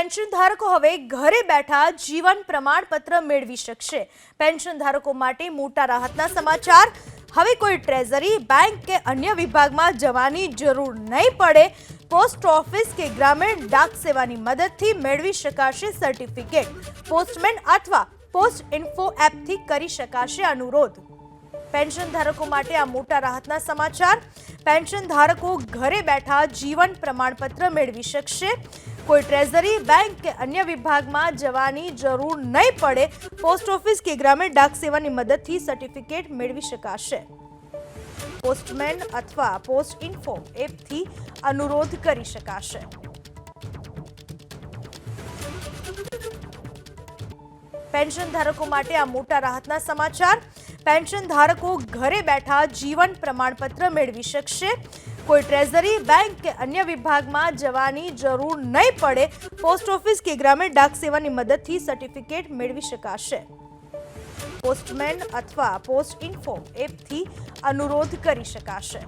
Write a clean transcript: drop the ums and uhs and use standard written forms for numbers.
Pension ધારકો હવે ઘરે બેઠા જીવન પ્રમાણપત્ર મેળવી શકશે। પેન્શન ધારકો માટે મોટા રાહતના સમાચાર। હવે કોઈ ટ્રેઝરી, બેંક કે અન્ય વિભાગમાં જવાની જરૂર નહીં પડે। પોસ્ટ ઓફિસ કે ગ્રામીણ ડાક સેવાની મદદથી મેળવી શકાશે સર્ટિફિકેટ। પોસ્ટમેન અથવા પોસ્ટ ઇન્ફો એપથી કરી શકાશે અનુરોધ। પેન્શન ધારકો માટે આ મોટા રાહતના સમાચાર। પેન્શન ધારકો ઘરે બેઠા જીવન પ્રમાણપત્ર મેળવી શકશે। કોઈ ટ્રેઝરી, બેંક કે અન્ય વિભાગમાં જવાની જરૂર નહીં પડે। પોસ્ટ ઓફિસ કે ગ્રામીણ ડાક સેવાની મદદથી સર્ટિફિકેટ મેળવી શકાશે। પોસ્ટમેન અથવા પોસ્ટ ઇન્ફો એપથી અનુરોધ કરી શકાશે। પેન્શન ધારકો માટે આ મોટા રાહતના સમાચાર। પેન્શન ધારકો ઘરે બેઠા જીવન પ્રમાણપત્ર મેળવી શકશે। કોઈ ટ્રેઝરી, બેંક કે અન્ય વિભાગમાં જવાની જરૂર નહીં પડે। પોસ્ટ ઓફિસ કે ગ્રામીણ ડાક સેવાની મદદથી સર્ટિફિકેટ મેળવી શકાશે। પોસ્ટમેન અથવા પોસ્ટ ઇન્ફો એપથી અનુરોધ કરી શકાશે।